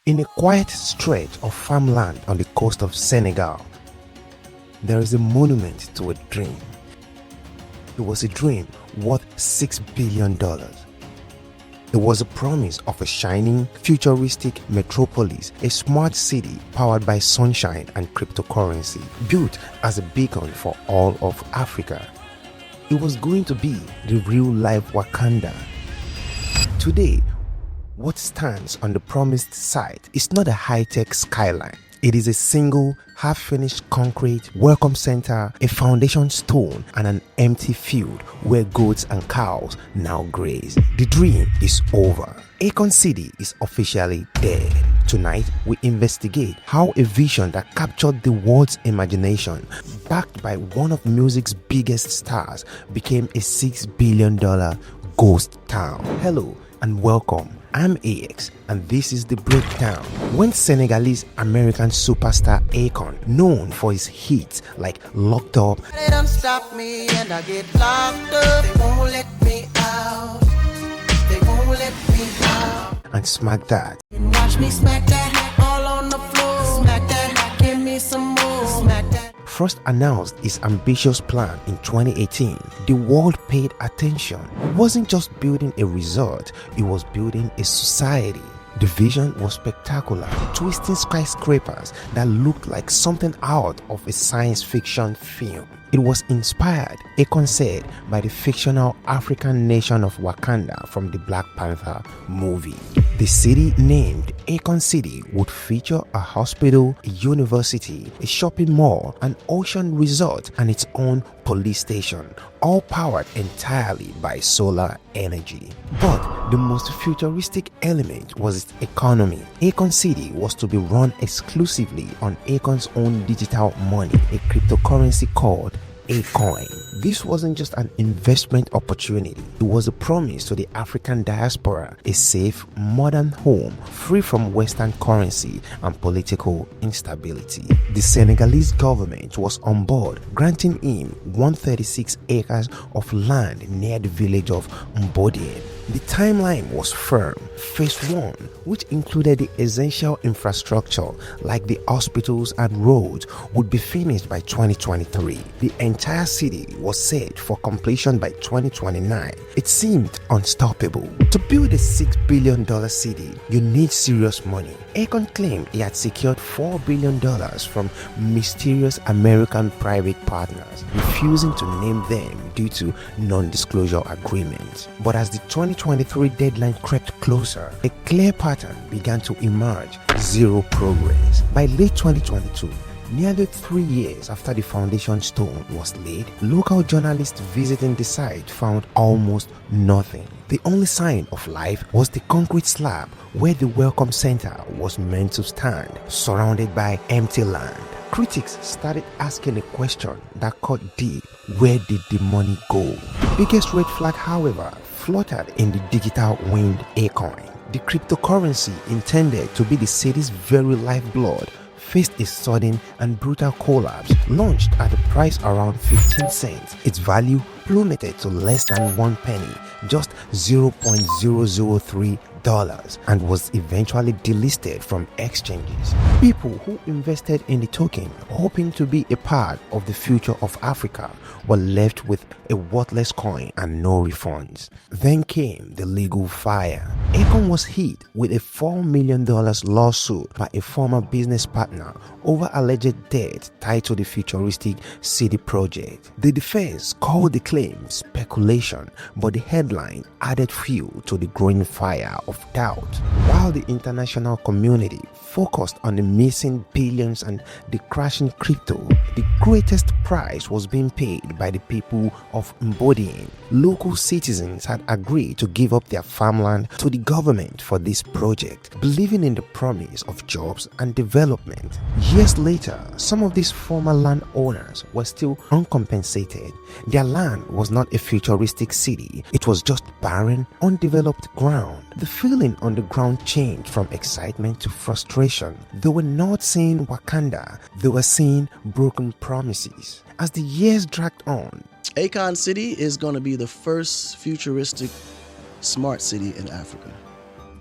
In a quiet stretch of farmland on the coast of Senegal, there is a monument to a dream. It was a dream worth $6 billion. It was a promise of a shining, futuristic metropolis, a smart city powered by sunshine and cryptocurrency, built as a beacon for all of Africa. It was going to be the real-life Wakanda. Today, what stands on the promised site is not a high-tech skyline. It is a single, half-finished concrete welcome center, a foundation stone, and an empty field where goats and cows now graze. The dream is over. Akon City is officially dead. Tonight, we investigate how a vision that captured the world's imagination, backed by one of music's biggest stars, became a $6 billion ghost town. Hello and welcome. I'm Ayex, and this is the breakdown. When Senegalese American superstar Akon, known for his hits like Locked Up, They don't stop me and I get locked up. They won't let me out. They won't let me out. and Smack That, And watch me smack that all on the floor. Smack that, give me some more. Smack that. first announced his ambitious plan in 2018, the world paid attention. It wasn't just building a resort, it was building a society. The vision was spectacular, twisting skyscrapers that looked like something out of a science fiction film. It was inspired, Akon said, by the fictional African nation of Wakanda from the Black Panther movie. The city named Akon City would feature a hospital, a university, a shopping mall, an ocean resort, and its own police station, all powered entirely by solar energy. But the most futuristic element was its economy. Akon City was to be run exclusively on Akon's own digital money, a cryptocurrency called Akon. This wasn't just an investment opportunity, it was a promise to the African diaspora, a safe, modern home free from Western currency and political instability. The Senegalese government was on board, granting him 136 acres of land near the village of Mbodien. The timeline was firm. Phase 1, which included the essential infrastructure like the hospitals and roads, would be finished by 2023. The entire city was set for completion by 2029. It seemed unstoppable. To build a $6 billion city, you need serious money. Akon claimed he had secured $4 billion from mysterious American private partners, refusing to name them due to non-disclosure agreements. But as the 2023 deadline crept closer, a clear pattern began to emerge: zero progress. By late 2022, nearly 3 years after the foundation stone was laid, local journalists visiting the site found almost nothing. The only sign of life was the concrete slab where the welcome center was meant to stand, surrounded by empty land. Critics started asking a question that cut deep: where did the money go? The biggest red flag, however, fluttered in the digital winged Akon. The cryptocurrency intended to be the city's very lifeblood faced a sudden and brutal collapse. Launched at a price around 15 cents, its value plummeted to less than 1 penny, just $0.003, and was eventually delisted from exchanges. People who invested in the token, hoping to be a part of the future of Africa, were left with a worthless coin and no refunds. Then came the legal fire. Akon was hit with a $4 million lawsuit by a former business partner over alleged debt tied to the futuristic city project. The defense called the claim speculation, but the headline added fuel to the growing fire of doubt. While the international community focused on the missing billions and the crashing crypto, the greatest price was being paid by the people of Mbodien. Local citizens had agreed to give up their farmland to the government for this project, believing in the promise of jobs and development. Years later, some of these former landowners were still uncompensated. Their land was not a futuristic city, it was just barren, undeveloped ground. The feeling on the ground changed from excitement to frustration. They were not seeing Wakanda, they were seeing broken promises. As the years dragged on, Akon City is going to be the first futuristic smart city in Africa.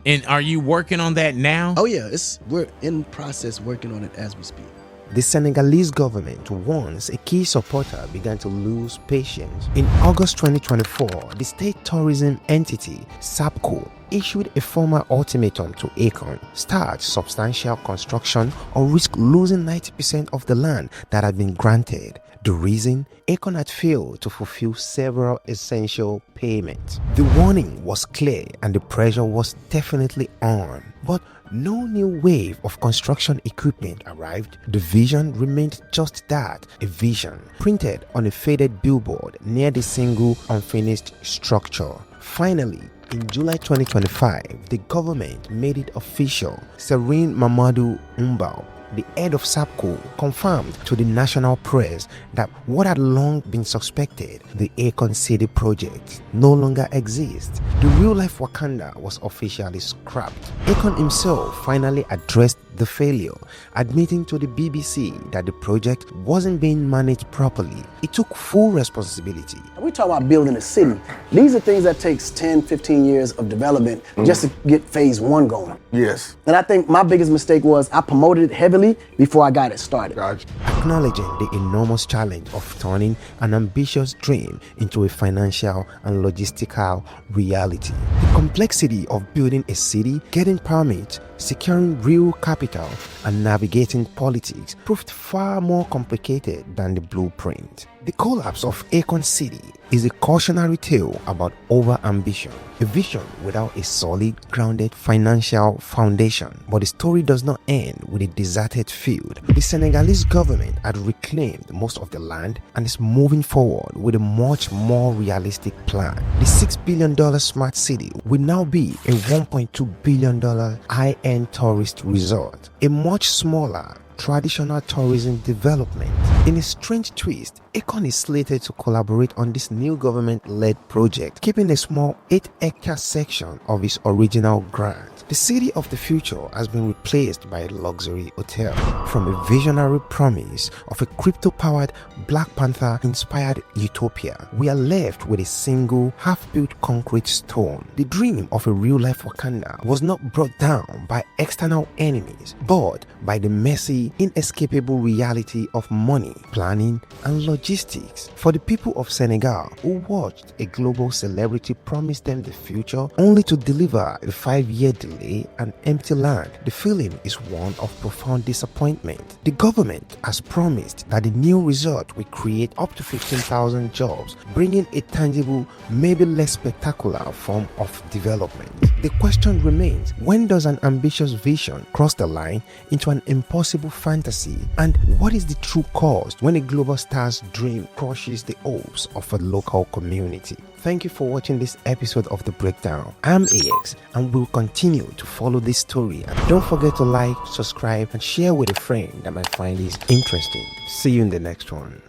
And are you working on that now? Oh yeah, we're in process working on it as we speak. The Senegalese government, once a key supporter, began to lose patience. In August 2024, the state tourism entity, SAPCO, issued a formal ultimatum to Akon: start substantial construction or risk losing 90% of the land that had been granted. The reason? Akon had failed to fulfill several essential payments. The warning was clear and the pressure was definitely on. But no new wave of construction equipment arrived. The vision remained just that, a vision, printed on a faded billboard near the single unfinished structure. Finally, in July 2025, the government made it official. Serene Mamadou Umbao, the head of SAPCO, confirmed to the national press that what had long been suspected, the Akon City project, no longer exists. The real-life Wakanda was officially scrapped. Akon himself finally addressed the failure, admitting to the BBC that the project wasn't being managed properly. He took full responsibility. We talk about building a city. These are things that takes 10, 15 years of development just to get phase one going. Yes. And I think my biggest mistake was I promoted it heavily before I got it started. Gotcha. Acknowledging the enormous challenge of turning an ambitious dream into a financial and logistical reality. The complexity of building a city, getting permits, securing real capital, and navigating politics proved far more complicated than the blueprint. The collapse of Akon City is a cautionary tale about over-ambition, a vision without a solid, grounded financial foundation. But the story does not end with a deserted field. The Senegalese government had reclaimed most of the land and is moving forward with a much more realistic plan. The $6 billion smart city will now be a $1.2 billion high-end tourist resort, a much smaller traditional tourism development. In a strange twist, Akon is slated to collaborate on this new government-led project, keeping a small 8-hectare section of its original grant. The city of the future has been replaced by a luxury hotel. From a visionary promise of a crypto-powered Black Panther-inspired utopia, we are left with a single half-built concrete stone. The dream of a real-life Wakanda was not brought down by external enemies, but by the messy, inescapable reality of money, planning, and logistics. For the people of Senegal who watched a global celebrity promise them the future only to deliver a 5-year delay and empty land, the feeling is one of profound disappointment. The government has promised that the new resort will create up to 15,000 jobs, bringing a tangible, maybe less spectacular form of development. The question remains, when does an ambitious vision cross the line into an impossible fantasy? And what is the true cost when a global star's dream crushes the hopes of a local community? Thank you for watching this episode of The Breakdown. I'm Ayex and we'll continue to follow this story. And don't forget to like, subscribe, and share with a friend that might find this interesting. See you in the next one.